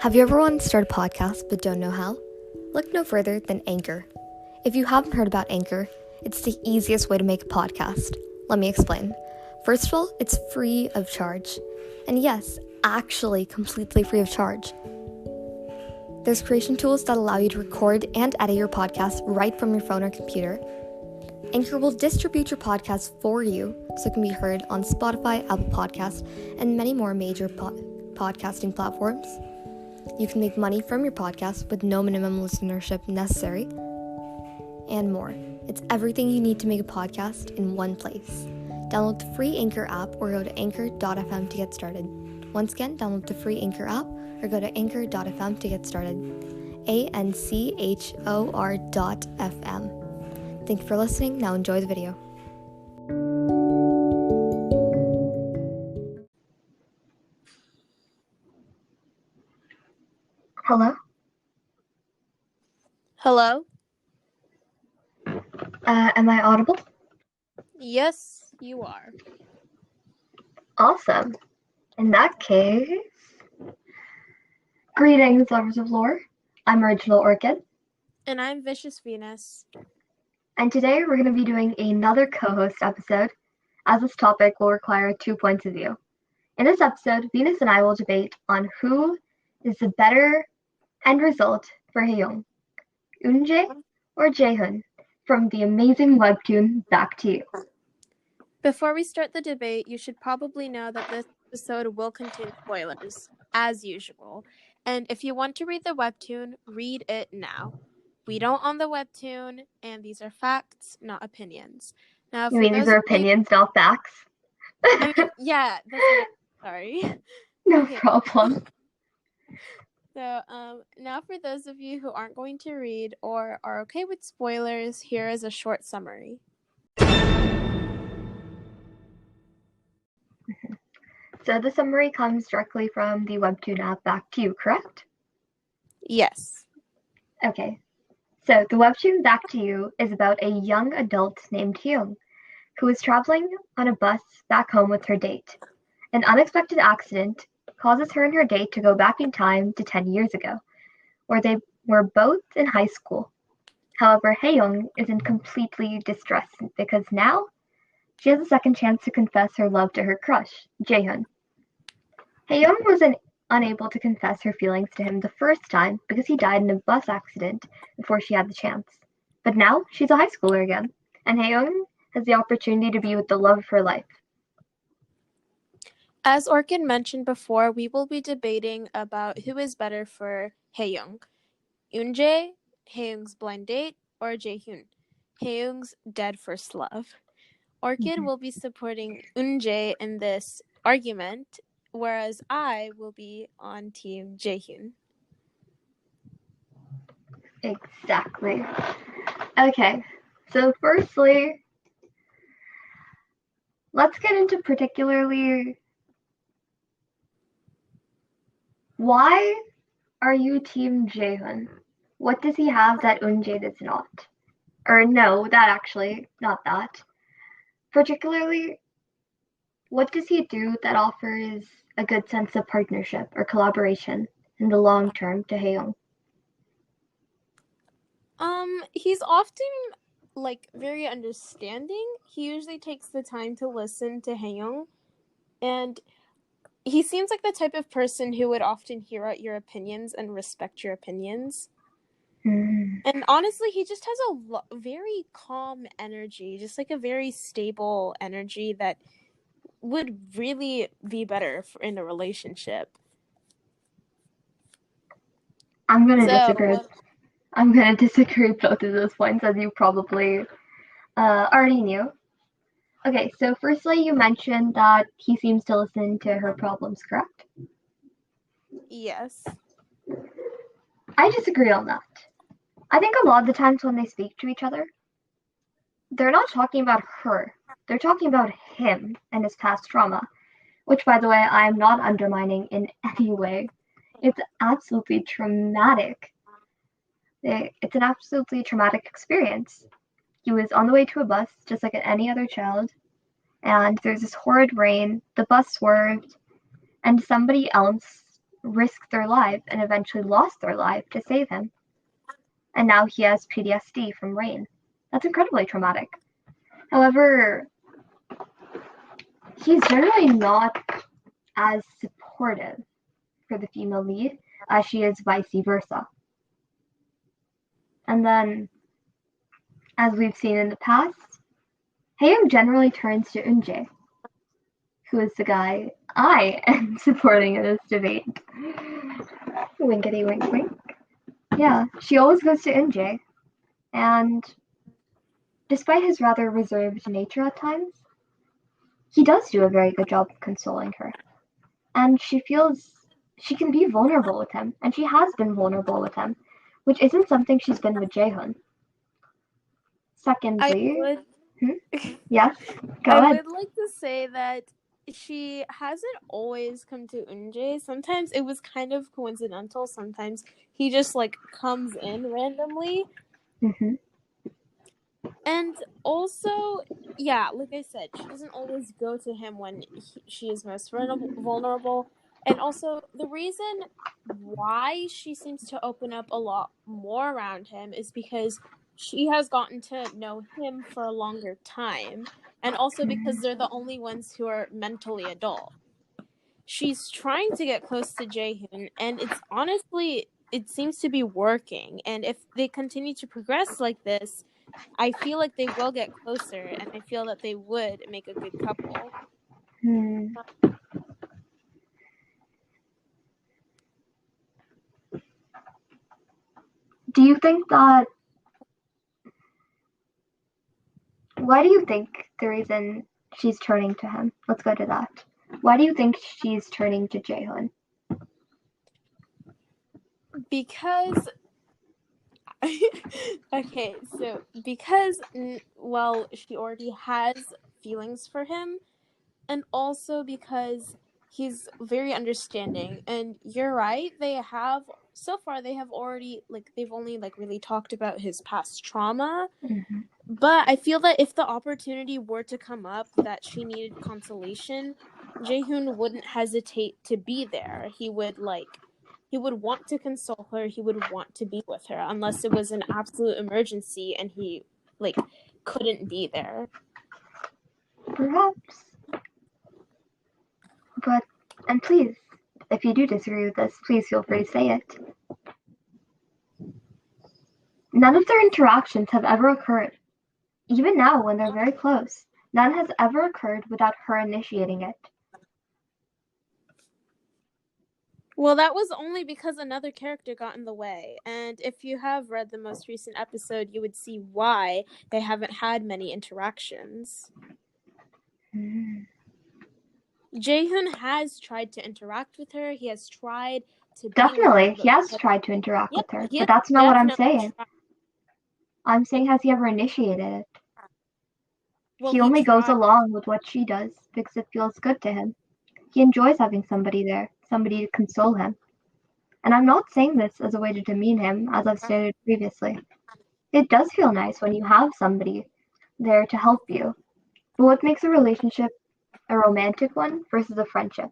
Have you ever wanted to start a podcast but don't know how? Look no further than Anchor. If you haven't heard about Anchor, it's the easiest way to make a podcast. Let me explain. First of all, it's free of charge. And yes, actually completely free of charge. There's creation tools that allow you to record and edit your podcast right from your phone or computer. Anchor will distribute your podcast for you so it can be heard on Spotify, Apple Podcasts, and many more major podcasting platforms. You can make money from your podcast with no minimum listenership necessary, and more. It's everything you need to make a podcast in one place. Download the free Anchor app or go to anchor.fm to get started. Once again, download the free Anchor app or go to anchor.fm to get started. ANCHOR.FM. Thank you for listening. Now enjoy the video. Hello? Hello? Am I audible? Yes, you are. Awesome. In that case, greetings, lovers of lore. I'm Original Orchid. And I'm Vicious Venus. And today we're going to be doing another co-host episode, as this topic will require 2 points of view. In this episode, Venus and I will debate on who is the better end result for Hayoung, Eunjae or Jaehyun, from the amazing webtoon Back to You. Before we start the debate, you should probably know that this episode will contain spoilers, as usual. And if you want to read the webtoon, read it now. We don't own the webtoon, and these are facts, not opinions. Now, You mean these are opinions, not facts? Yeah, sorry. No problem. So, now for those of you who aren't going to read or are okay with spoilers, here is a short summary. So the summary comes directly from the webtoon app Back to You, correct? Yes. Okay. So the webtoon Back to You is about a young adult named Hayoung, who is traveling on a bus back home with her date. An unexpected accident causes her and her date to go back in time to 10 years ago, where they were both in high school. However, Hayoung is in completely distress because now she has a second chance to confess her love to her crush, Jaehyun. Hayoung was unable to confess her feelings to him the first time because he died in a bus accident before she had the chance. But now she's a high schooler again, and Hayoung has the opportunity to be with the love of her life. As Orchid mentioned before, we will be debating about who is better for Hayoung. Eunjae, Hayoung's blind date, or Jaehyun, Hayoung's dead first love. Orchid will be supporting Eunjae in this argument, whereas I will be on team Jaehyun. Exactly. Okay, so firstly, let's get into particularly why are you team Jaehyun? What does he have that Eunjae does not? Or no, not that. Particularly, what does he do that offers a good sense of partnership or collaboration in the long term to Hayoung? He's often very understanding. He usually takes the time to listen to Hayoung, and he seems like the type of person who would often hear out your opinions and respect your opinions. And honestly, he just has a very calm energy, just like a very stable energy that would really be better in a relationship. I'm gonna disagree. I'm gonna disagree with both of those points, as you probably already knew. Okay, so firstly, you mentioned that he seems to listen to her problems, correct? Yes. I disagree on that. I think a lot of the times when they speak to each other, they're not talking about her. They're talking about him and his past trauma, which, by the way, I am not undermining in any way. It's absolutely traumatic. It's an absolutely traumatic experience. He was on the way to a bus, just like any other child, and there's this horrid rain. The bus swerved, and somebody else risked their life and eventually lost their life to save him. And now he has PTSD from rain. That's incredibly traumatic. However, he's generally not as supportive for the female lead as she is vice versa. And then, as we've seen in the past, Hayoung generally turns to Eunjae, who is the guy I am supporting in this debate. Winkety wink wink. Yeah, she always goes to Eunjae, and despite his rather reserved nature at times, he does do a very good job of consoling her. And she feels she can be vulnerable with him, and she has been vulnerable with him, which isn't something she's been with Jaehyun. I Secondly, would yes, go I ahead. would like to say that she hasn't always come to Eunjae. Sometimes it was kind of coincidental. Sometimes he just like comes in randomly. Mm-hmm. And also, yeah, like I said, she doesn't always go to him when she is most vulnerable. And also, the reason why she seems to open up a lot more around him is because she has gotten to know him for a longer time. And also because they're the only ones who are mentally adult. She's trying to get close to Jaehyun, and it's honestly, it seems to be working. And if they continue to progress like this, I feel like they will get closer, and I feel that they would make a good couple. Hmm. Do you think that? Why do you think the reason she's turning to him? Let's go to that. Why do you think she's turning to Jaehyun? Because okay, so because well, she already has feelings for him, and also because he's very understanding. And you're right, they have so far they have already like they've only like really talked about his past trauma. Mm-hmm. But I feel that if the opportunity were to come up that she needed consolation, Jaehyun wouldn't hesitate to be there. He would want to console her, he would want to be with her unless it was an absolute emergency and he like couldn't be there. Perhaps. But, and please, if you do disagree with this, please feel free to say it. None of their interactions have ever occurred. Even now, when they're very close, none has ever occurred without her initiating it. Well, that was only because another character got in the way. And if you have read the most recent episode, you would see why they haven't had many interactions. Mm. Jaehyun has tried to interact with her. He has tried to be with her. Definitely, he But has because, tried to interact yeah, with her, he but has that's not what I'm definitely saying. tried. I'm saying, has he ever initiated it? Well, He he only goes tried. along with what she does because it feels good to him. He enjoys having somebody there, somebody to console him. And I'm not saying this as a way to demean him, as I've stated previously. It does feel nice when you have somebody there to help you. But what makes a relationship a romantic one versus a friendship?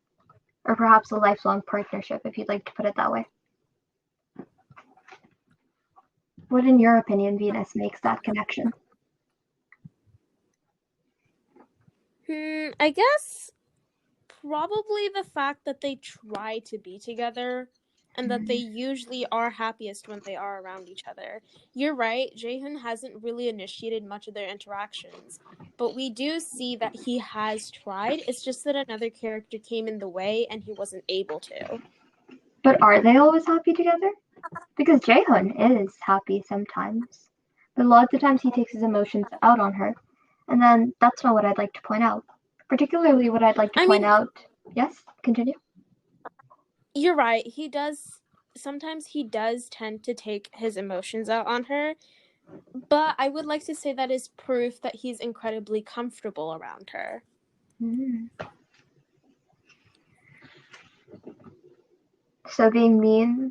Or perhaps a lifelong partnership, if you'd like to put it that way. What, in your opinion, Venus, makes that connection? I guess probably the fact that they try to be together and that they usually are happiest when they are around each other. You're right, Jaehyun hasn't really initiated much of their interactions, but we do see that he has tried. It's just that another character came in the way and he wasn't able to. But are they always happy together? Because Jaehyun is happy sometimes. But a lot of the times he takes his emotions out on her. And then that's not what I'd like to point out. Particularly what I'd like to I point mean, out. Yes, continue. you're right. He does sometimes he does tend to take his emotions out on her, but I would like to say that is proof that he's incredibly comfortable around her. Mm. So being mean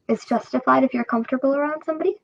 is justified if you're comfortable around somebody?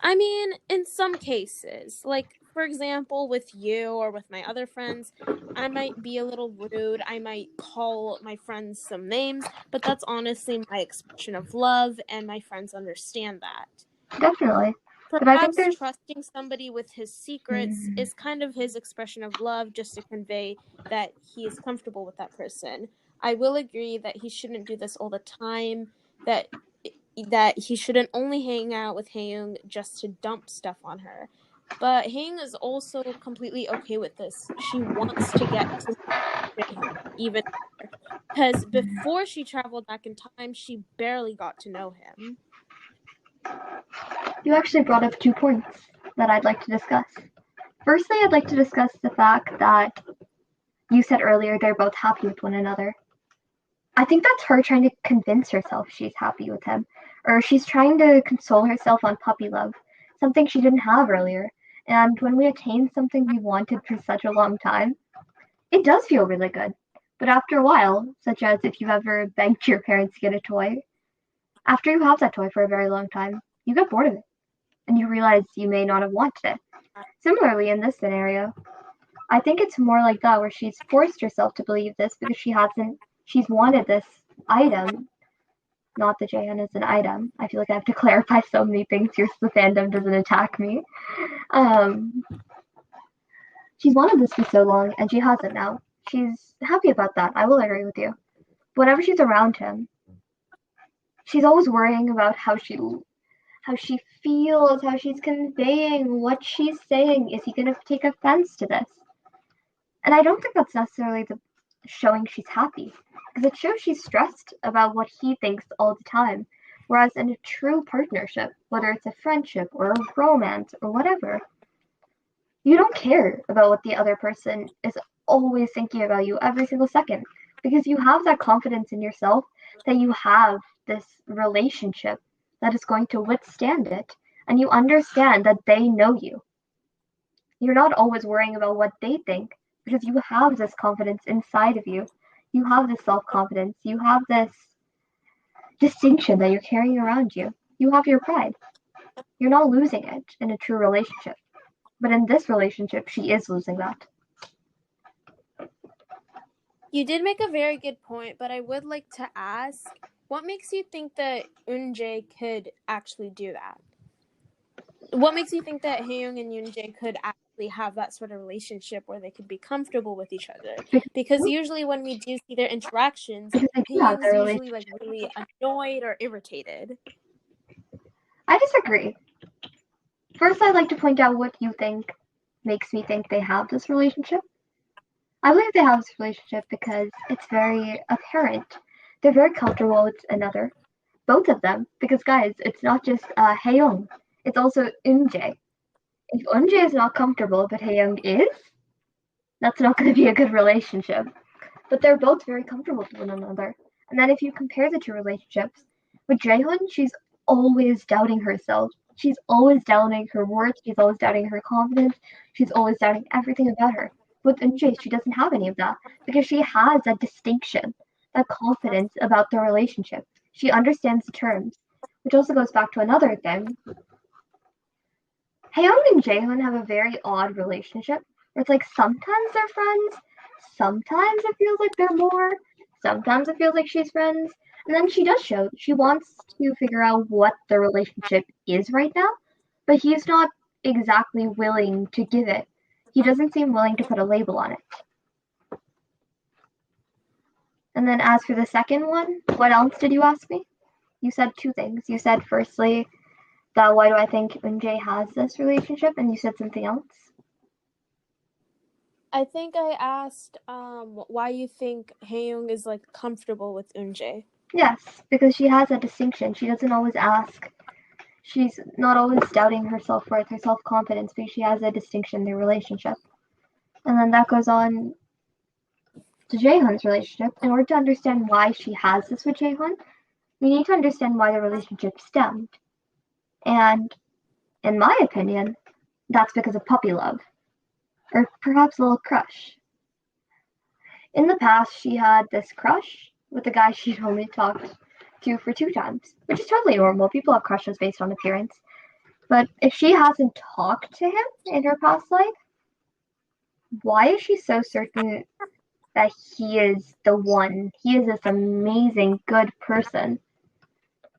I mean, in some cases, like for example, with you or with my other friends, I might be a little rude. I might call my friends some names, but that's honestly my expression of love, and my friends understand that. Definitely. But I think Perhaps there's trusting somebody with his secrets is kind of his expression of love, just to convey that he is comfortable with that person. I will agree that he shouldn't do this all the time, that he shouldn't only hang out with Hayoung just to dump stuff on her. But Hayoung is also completely okay with this. She wants to get to know Jaehyun even better. Because before she traveled back in time, she barely got to know him. you actually brought up 2 points that I'd like to discuss. Firstly, I'd like to discuss the fact that you said earlier they're both happy with one another. I think that's her trying to convince herself she's happy with him, or she's trying to console herself on puppy love, something she didn't have earlier. And when we attain something we wanted for such a long time, it does feel really good. But after a while, such as if you've ever begged your parents to get a toy, after you have that toy for a very long time, you get bored of it, and you realize you may not have wanted it. Similarly, in this scenario, I think it's more like that, where she's forced herself to believe this because she's wanted this item. Not that Jaehyun is an item. I feel like I have to clarify so many things here so the fandom doesn't attack me. Um, she's wanted this for so long, and she has it now. She's happy about that. I will agree with you. Whenever she's around him, she's always worrying about how she feels, how she's conveying what she's saying. Is he gonna take offense to this? And I don't think that's necessarily showing she's happy, because it shows she's stressed about what he thinks all the time. Whereas in a true partnership, whether it's a friendship or a romance or whatever, you don't care about what the other person is always thinking about you every single second, because you have that confidence in yourself that you have this relationship that is going to withstand it, and you understand that they know you. You're not always worrying about what they think, because you have this confidence inside of you. You have this self-confidence. You have this distinction that you're carrying around you. You have your pride. You're not losing it in a true relationship. But in this relationship, she is losing that. You did make a very good point, but I would like to ask, what makes you think that Eunjae could actually do that? What makes you think that Hayoung and Eunjae could actually have that sort of relationship where they could be comfortable with each other? Because usually when we do see their interactions, Because they do have Hayoung's their usually relationship. like really annoyed or irritated. I disagree. First, I'd like to point out what you think makes me think they have this relationship. I believe they have this relationship because it's very apparent. They're very comfortable with another, both of them. Because guys, it's not just Hayoung, it's also Eunjae. If Eunjae is not comfortable, but Hayoung is, that's not going to be a good relationship. But they're both very comfortable with one another. And then if you compare the two relationships, with Jaehyun, she's always doubting herself. She's always doubting her worth. She's always doubting her confidence. She's always doubting everything about her. With Eunjae, she doesn't have any of that because she has that distinction, that confidence about the relationship. She understands the terms, which also goes back to another thing. Hayoung and Jaehyun have a very odd relationship where it's like sometimes they're friends, sometimes it feels like they're more, sometimes it feels like she's friends, and then she does show she wants to figure out what the relationship is right now, but he's not exactly willing to give it. He doesn't seem willing to put a label on it. And then as for the second one, what else did you ask me? You said 2 things. You said firstly that why do I think Eunjae has this relationship, and you said something else. I think I asked why you think Hayoung is like comfortable with Eunjae. Yes, because she has a distinction. She doesn't always ask. She's not always doubting her self-worth, her self-confidence, because she has a distinction in their relationship. And then that goes on to Jaehyun's relationship. In order to understand why she has this with Jaehyun, we need to understand why the relationship stemmed. And in my opinion, that's because of puppy love. Or perhaps a little crush. In the past, she had this crush with a guy she'd only talked to for 2 times, which is totally normal. People have crushes based on appearance. But if she hasn't talked to him in her past life, why is she so certain that he is the one? He is this amazing, good person.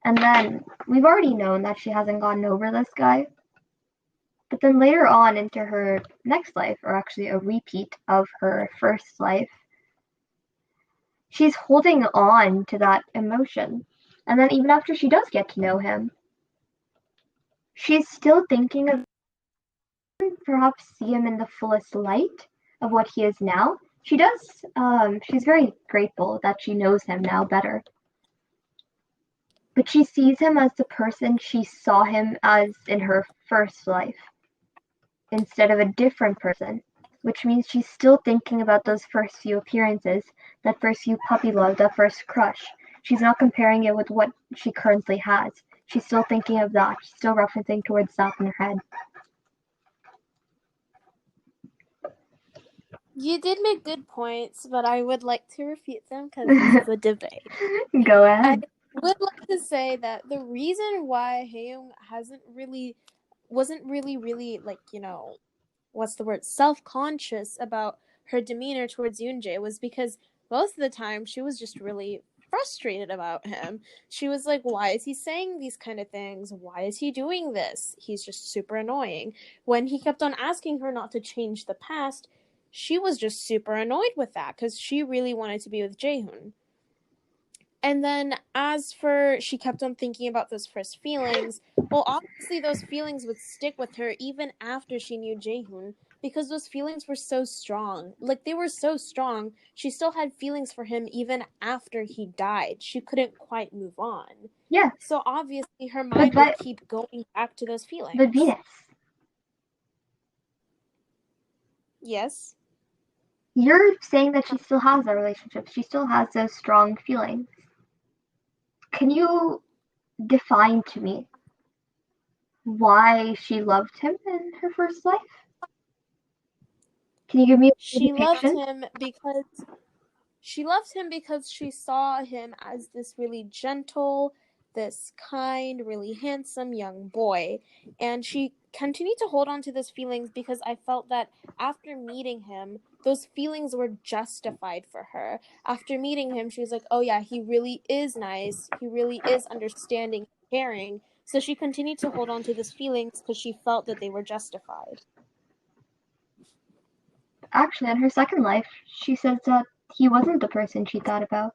And then we've already known that she hasn't gotten over this guy. But then later on into her next life, or actually a repeat of her first life, she's holding on to that emotion. And then even after she does get to know him, she's still thinking of perhaps see him in the fullest light of what he is now. She does, she's very grateful that she knows him now better. But she sees him as the person she saw him as in her first life, instead of a different person, which means she's still thinking about those first few appearances, that first few puppy love, that first crush. She's not comparing it with what she currently has. She's still thinking of that. She's still referencing towards that in her head. You did make good points, but I would like to refute them because this is a debate. Go ahead. I would like to say that the reason why Hayoung wasn't really like, what's the word, self-conscious about her demeanor towards Eunjae was because most of the time she was just really frustrated about him. She was like, why is he saying these kind of things? Why is he doing this? He's just super annoying. When he kept on asking her not to change the past, she was just super annoyed with that because she really wanted to be with Jaehyun. And then as for she kept on thinking about those first feelings, well, obviously those feelings would stick with her even after she knew Jaehyun because those feelings were so strong. Like, they were so strong. She still had feelings for him even after he died. She couldn't quite move on. Yeah. So obviously her mind would keep going back to those feelings. But Venus. Yes? You're saying that she still has that relationship. She still has those strong feelings. Can you define to me why she loved him in her first life? Can you give me a She loved depiction? him because she saw him as this really gentle, this kind, really handsome young boy. And she continued to hold on to those feelings because I felt that after meeting him, those feelings were justified for her. After meeting him, she was like, oh yeah, he really is nice. He really is understanding, caring. So she continued to hold on to those feelings because she felt that they were justified. Actually, in her second life, she says that he wasn't the person she thought about.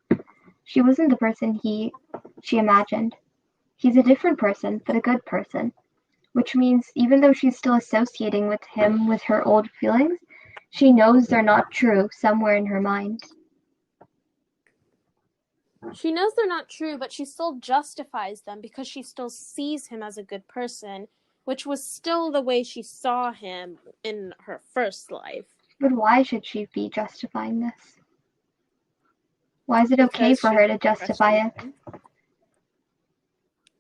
She wasn't the person she imagined. He's a different person, but a good person. Which means even though she's still associating with him with her old feelings, she knows they're not true somewhere in her mind. She knows they're not true, but she still justifies them because she still sees him as a good person, which was still the way she saw him in her first life. But why should she be justifying this? Why is it okay for her to justify it?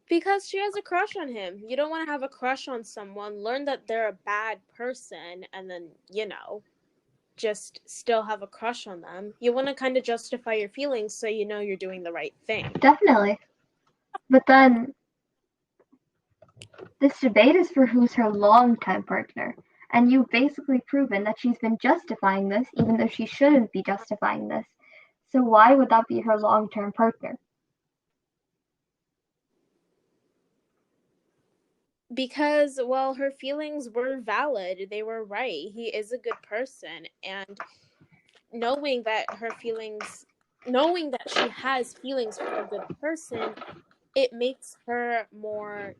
Because she has a crush on him. You don't want to have a crush on someone, learn that they're a bad person, and then, just still have a crush on them. You want to kind of justify your feelings so you know you're doing the right thing. Definitely. But then, this debate is for who's her long-time partner. And you've basically proven that she's been justifying this, even though she shouldn't be justifying this. So why would that be her long-term partner? Because, well, her feelings were valid. They were right. He is a good person. And knowing that she has feelings for a good person, it makes her more,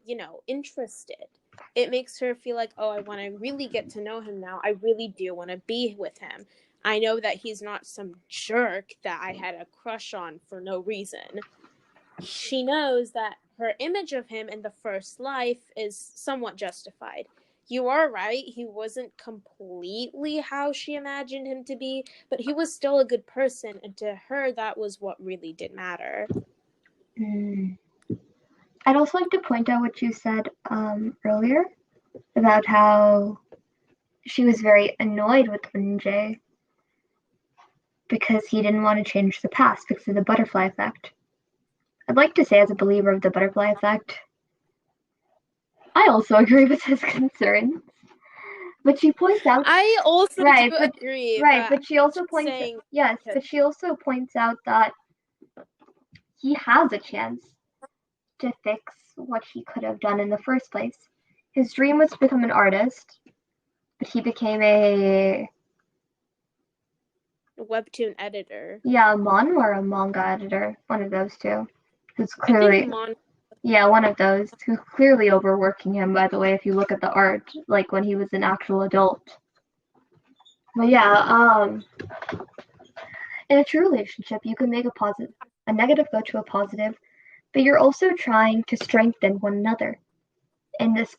interested. It makes her feel like, oh, I want to really get to know him now. I really do want to be with him. I know that he's not some jerk that I had a crush on for no reason. She knows that her image of him in the first life is somewhat justified. You are right, he wasn't completely how she imagined him to be, but he was still a good person, and to her, that was what really did matter. I'd also like to point out what you said earlier about how she was very annoyed with Eunjae because he didn't want to change the past because of the butterfly effect. I'd like to say, as a believer of the butterfly effect, I also agree with his concerns. But she points out, I also right, do agree, but she also just points, saying yes, because but she also points out that he has a chance to fix what he could have done in the first place. His dream was to become an artist, but he became a webtoon editor. manhwa or a manga editor, one of those two. Who's I think clearly Mon. one of those who's clearly overworking him. By the way, if you look at the art, like when he was an actual adult. But in a true relationship, you can make a negative go to a positive, but you're also trying to strengthen one another in this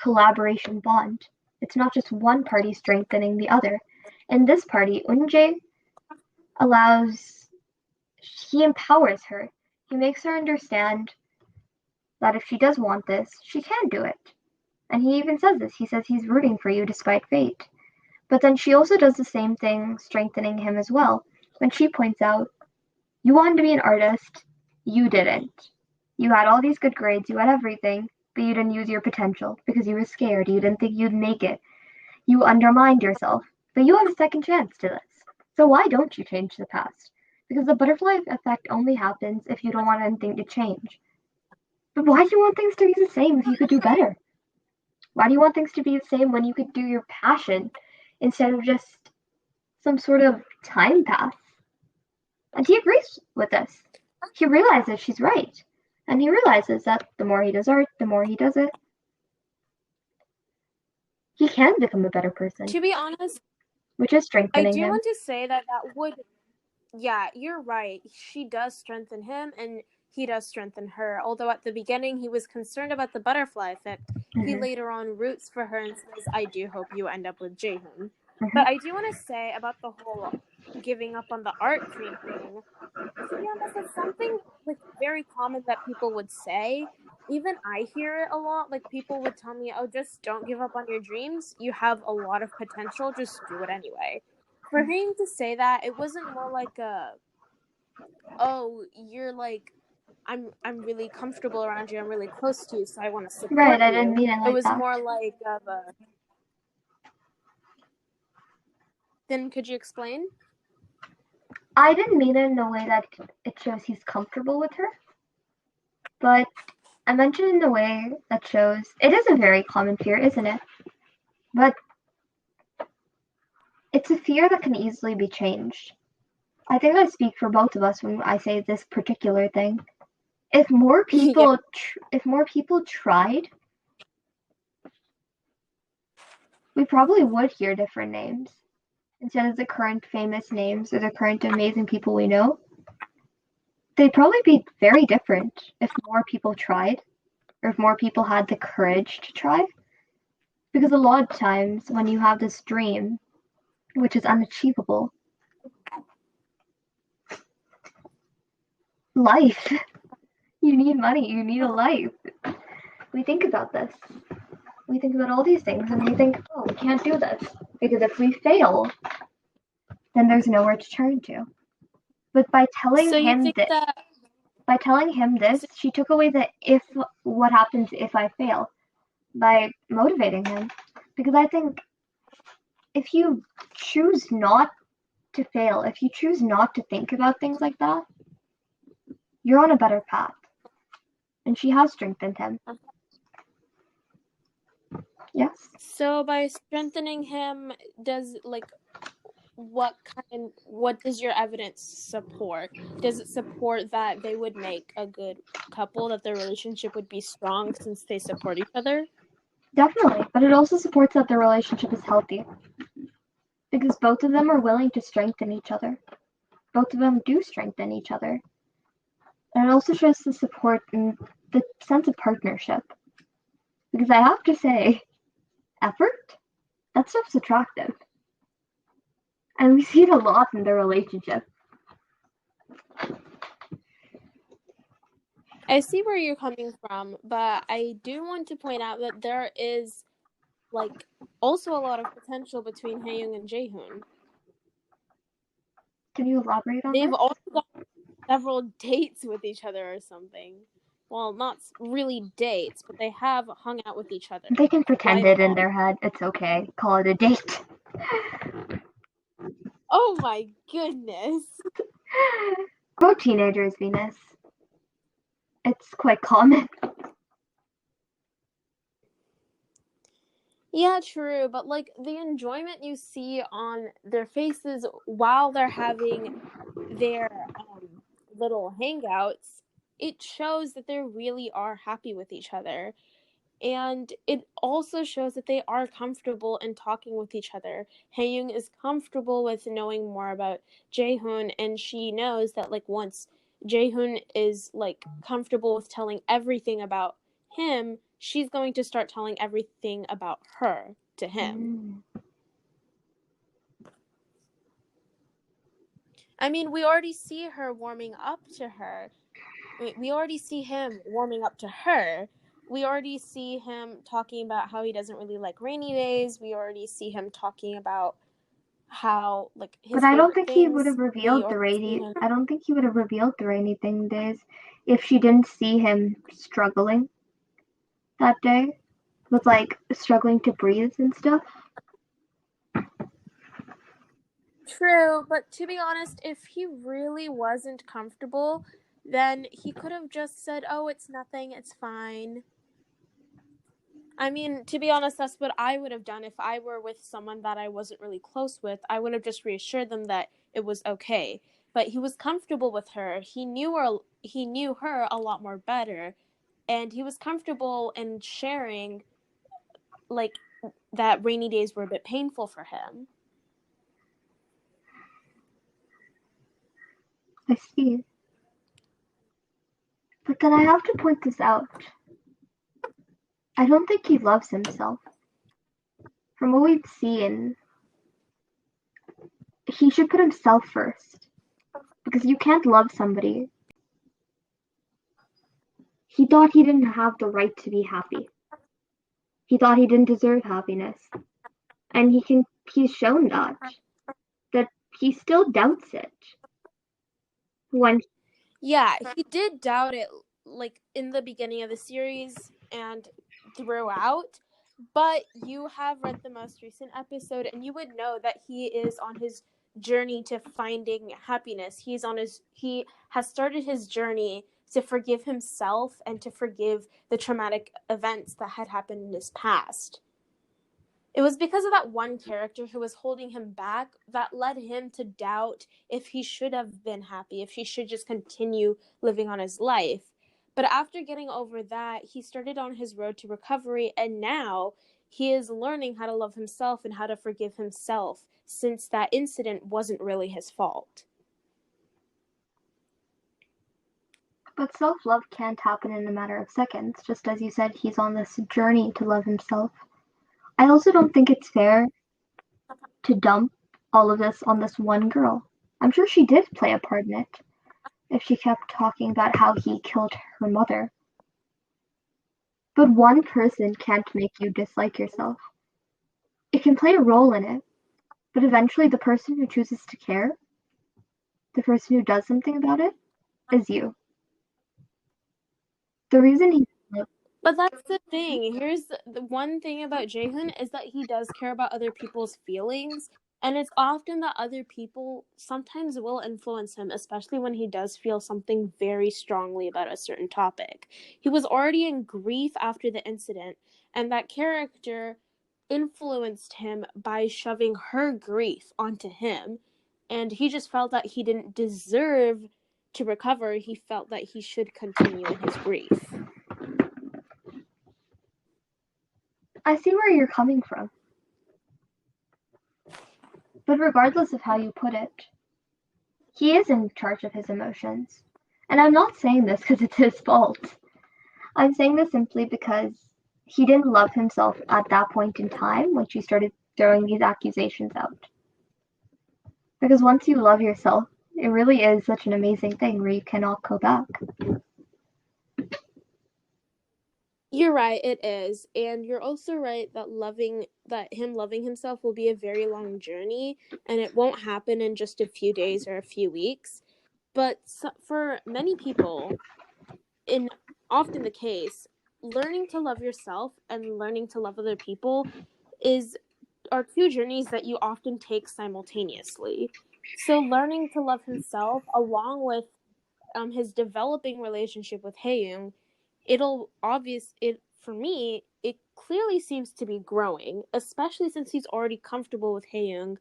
collaboration bond. It's not just one party strengthening the other. In this party, Eunjae he empowers her. He makes her understand that if she does want this, she can do it. And he even says this. He says he's rooting for you despite fate. But then she also does the same thing, strengthening him as well. When she points out, you wanted to be an artist, you didn't. You had all these good grades, you had everything, but you didn't use your potential because you were scared, you didn't think you'd make it. You undermined yourself, but you have a second chance to this. So why don't you change the past? Because the butterfly effect only happens if you don't want anything to change. But why do you want things to be the same if you could do better? Why do you want things to be the same when you could do your passion instead of just some sort of time pass? And he agrees with this. He realizes she's right. And he realizes that the more he does art, the more he does it, he can become a better person. To be honest, which is I strengthening do him. want to say that would. Yeah, you're right. She does strengthen him, and he does strengthen her. Although at the beginning he was concerned about the butterfly effect, he later on roots for her and says, "I do hope you end up with Jaehyun." But I do want to say about the whole giving up on the art dream thing. To be honest, it's something like very common that people would say. Even I hear it a lot. Like people would tell me, "Oh, just don't give up on your dreams. You have a lot of potential. Just do it anyway." For him to say that, it wasn't more like a, "Oh, you're like, I'm really comfortable around you. I'm really close to you, so I want to support Right, I you." didn't mean it It like was that. more like of a. Then could you explain? I didn't mean it in a way that it shows he's comfortable with her, but I mentioned in a way that shows it is a very common fear, isn't it? But it's a fear that can easily be changed. I think I speak for both of us when I say this particular thing. If more Yeah. people tried, we probably would hear different names instead of the current famous names or the current amazing people we know. They'd probably be very different if more people tried, or if more people had the courage to try. Because a lot of times when you have this dream, which is unachievable, life, you need money, you need a life. We think about this. We think about all these things and we think, oh, we can't do this. Because if we fail, then there's nowhere to turn to. But by telling So you him think that? this, she took away the what happens if I fail by motivating him. Because I think if you choose not to fail, if you choose not to think about things like that, you're on a better path. And she has strengthened him. Yes. So by strengthening him, does like what does your evidence support? Does it support that they would make a good couple, that their relationship would be strong since they support each other? Definitely. But it also supports that their relationship is healthy. Because both of them are willing to strengthen each other. Both of them do strengthen each other. And it also shows the support and the sense of partnership. Because I have to say, effort, that stuff's attractive. And we see it a lot in their relationship. I see where you're coming from, but I do want to point out that there is like also a lot of potential between Hayoung and Jaehyun. Can you elaborate on They've this? also got several dates with each other or something. well, not really dates, but they have hung out with each other They can pretend quite it a in lot. their head. It's okay. Call it a date. Oh my goodness. Grow teenagers, Venus. It's quite common. Yeah, true, but like the enjoyment you see on their faces while they're having their little hangouts, it shows that they really are happy with each other. And it also shows that they are comfortable in talking with each other. Hayoung is comfortable with knowing more about Jaehyun, and she knows that like once Jaehyun is like comfortable with telling everything about him, she's going to start telling everything about her to him. I mean, we already see her warming up to her. We already see him warming up to her. We already see him talking about how he doesn't really like rainy days. We already see him talking about how like But his I don't favorite think he would things. have We revealed the already see rainy. him. I don't think he would have revealed the rainy thing days if she didn't see him struggling that day with like struggling to breathe and stuff. True, but to be honest, if he really wasn't comfortable, then he could have just said, "Oh, it's nothing. It's fine." I mean, to be honest, that's what I would have done if I were with someone that I wasn't really close with. I would have just reassured them that it was okay. But he was comfortable with her. He knew her a lot more better, and he was comfortable in sharing like that rainy days were a bit painful for him. I see. But then I have to point this out. I don't think he loves himself. From what we've seen, he should put himself first. Because you can't love somebody. He thought he didn't have the right to be happy. He thought he didn't deserve happiness. And he's shown that he still doubts it. When Yeah, he did doubt it like in the beginning of the series and throughout, but you have read the most recent episode and you would know that he is on his journey to finding happiness. He has started his journey to forgive himself and to forgive the traumatic events that had happened in his past. It was because of that one character who was holding him back that led him to doubt if he should have been happy, if he should just continue living on his life. But after getting over that, he started on his road to recovery, and now he is learning how to love himself and how to forgive himself, since that incident wasn't really his fault. But self-love can't happen in a matter of seconds. Just as you said, he's on this journey to love himself. I also don't think it's fair to dump all of this on this one girl. I'm sure she did play a part in it if she kept talking about how he killed her mother. But one person can't make you dislike yourself. It can play a role in it, but eventually the person who chooses to care, the person who does something about it, is you. The reason he But that's the thing. Here's the one thing about Jaehyun is that he does care about other people's feelings, and it's often that other people sometimes will influence him, especially when he does feel something very strongly about a certain topic. He was already in grief after the incident, and that character influenced him by shoving her grief onto him, and he just felt that he didn't deserve to recover. He felt that he should continue in his grief. I see where you're coming from. But regardless of how you put it, he is in charge of his emotions. And I'm not saying this because it's his fault. I'm saying this simply because he didn't love himself at that point in time when she started throwing these accusations out. Because once you love yourself, it really is such an amazing thing where you cannot go back. You're right, it is. And you're also right that him loving himself will be a very long journey and it won't happen in just a few days or a few weeks. But for many people in often the case, learning to love yourself and learning to love other people are two journeys that you often take simultaneously. So learning to love himself along with his developing relationship with Hayoung, for me, it clearly seems to be growing, especially since he's already comfortable with Hayoung.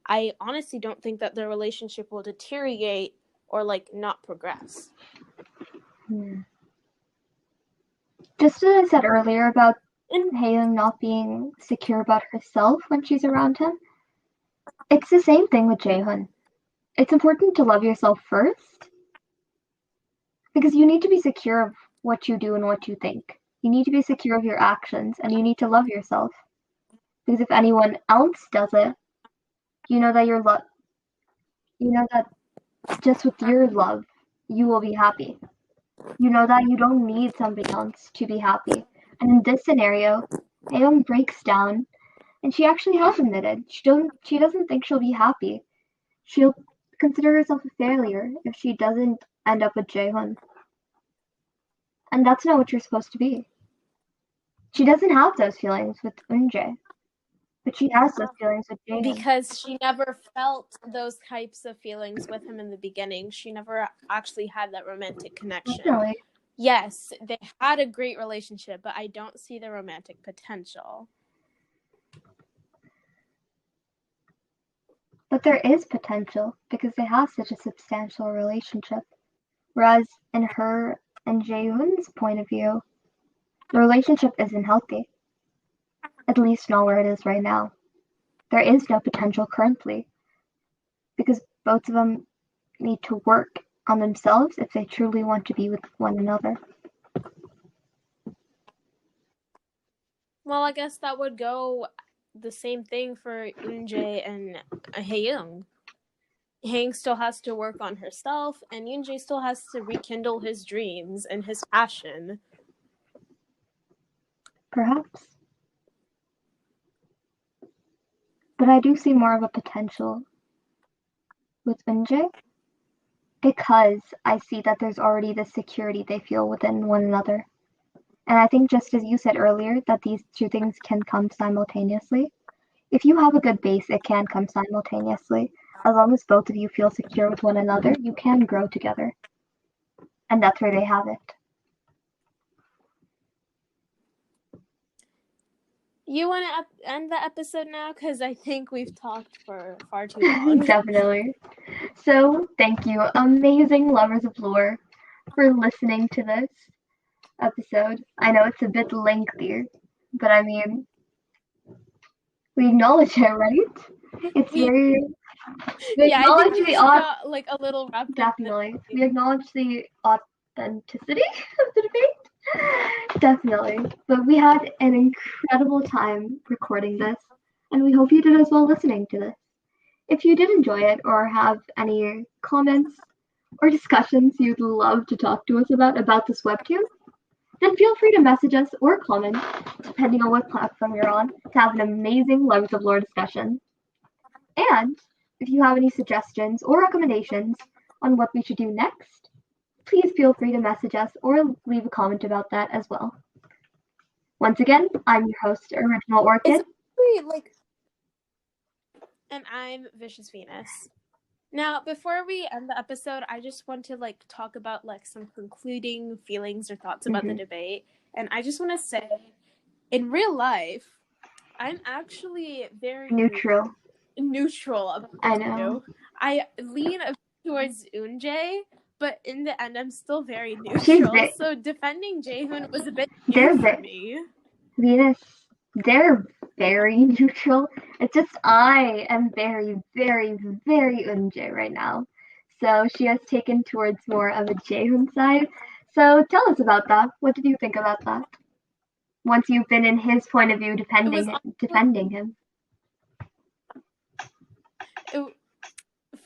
I honestly don't think that their relationship will deteriorate or like not progress. Just as I said earlier about Hayoung not being secure about herself when she's around him, it's the same thing with Jaehyun. It's important to love yourself first, because you need to be secure of what you do and what you think. You need to be secure of your actions, and you need to love yourself. Because if anyone else does it, you know that you know that just with your love, you will be happy. You know that you don't need somebody else to be happy. And in this scenario, Aeon breaks down, and she actually has admitted she doesn't think she'll be happy. She'll consider herself a failure if she doesn't end up with Jaehyun. And that's not what you're supposed to be. She doesn't have those feelings with Eunjae, but she has those feelings with Jaehyun. Because she never felt those types of feelings with him in the beginning. She never actually had that romantic connection. Definitely. Yes, they had a great relationship, but I don't see the romantic potential. But there is potential because they have such a substantial relationship. Whereas in her and Jaehyun's point of view, the relationship isn't healthy. At least not where it is right now. There is no potential currently because both of them need to work on themselves if they truly want to be with one another. Well, I guess that would go the same thing for Eunjae and Hayoung. Hayoung still has to work on herself, and Eunjae still has to rekindle his dreams and his passion. Perhaps. But I do see more of a potential with Eunjae because I see that there's already this security they feel within one another. And I think just as you said earlier, that these two things can come simultaneously. If you have a good base, it can come simultaneously. As long as both of you feel secure with one another, you can grow together. And that's where they have it. You want to end the episode now? Because I think we've talked for far too long. Definitely. So, thank you, amazing lovers of lore, for listening to this episode. I know it's a bit lengthy, but I mean, we acknowledge it, right? It's very. We acknowledge the got, like a little wrapped Definitely. We acknowledge the authenticity of the debate. Definitely. But we had an incredible time recording this, and we hope you did as well listening to this. If you did enjoy it or have any comments or discussions you'd love to talk to us about this webtoon, then feel free to message us or comment, depending on what platform you're on, to have an amazing Lovers of Lore discussion. And if you have any suggestions or recommendations on what we should do next, please feel free to message us or leave a comment about that as well. Once again, I'm your host, Original Orchid. And I'm Vicious Venus. Now, before we end the episode, I just want to talk about some concluding feelings or thoughts about the debate. And I just want to say, in real life, I'm actually very neutral about this. I know. I lean towards Eunjae, but in the end, I'm still very neutral. So defending Jaehyun was a bit new for me. Venus, they're very neutral. It's just I am very, very, very Eunjae right now. So she has taken towards more of a Jaehyun side. So tell us about that. What did you think about that? Once you've been in his point of view defending him.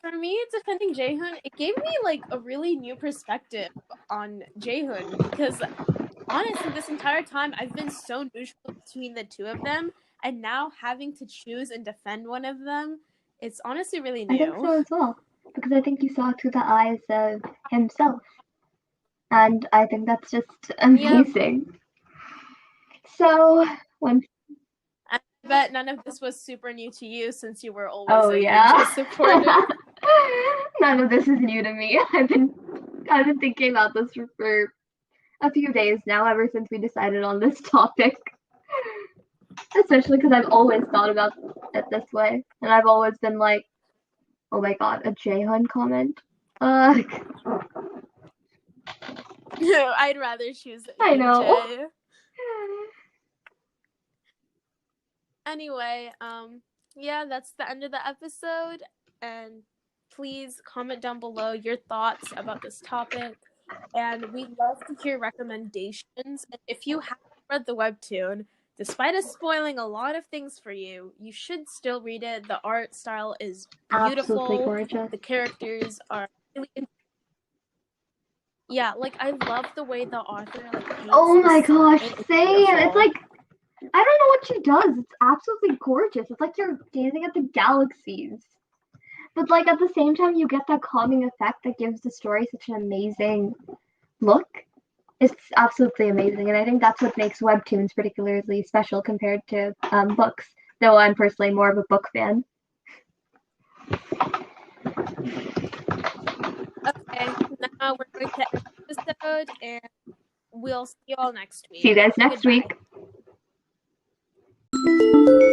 For me, defending Jaehyun, it gave me a really new perspective on Jaehyun, because honestly, this entire time I've been so neutral between the two of them, and now having to choose and defend one of them, it's honestly really new. I think so as well, because I think you saw it through the eyes of himself. And I think that's just amazing. So, when I bet none of this was super new to you since you were always oh a yeah, Eunjae supporter. none of this is new to me. I've been thinking about this for a few days now, ever since we decided on this topic. Especially because I've always thought about it this way, and I've always been like, "Oh my god, a Jaehyun comment." Uh, I'd rather choose I know. Eunjae. Anyway, yeah, that's the end of the episode, and please comment down below your thoughts about this topic, and we'd love to hear recommendations. And if you haven't read the webtoon, despite us spoiling a lot of things for you, you should still read it. The art style is Absolutely beautiful. gorgeous. The characters are really yeah, like I love the way the author like paints Oh the my sky. gosh, It's same. It's beautiful. like I don't know what she does. It's absolutely gorgeous. It's like you're gazing at the galaxies. But like at the same time you get that calming effect that gives the story such an amazing look. It's absolutely amazing, and I think that's what makes webtoons particularly special compared to books. Though I'm personally more of a book fan. Okay, now we're going to end the episode, and we'll see you all next See you week. guys next Goodbye. week.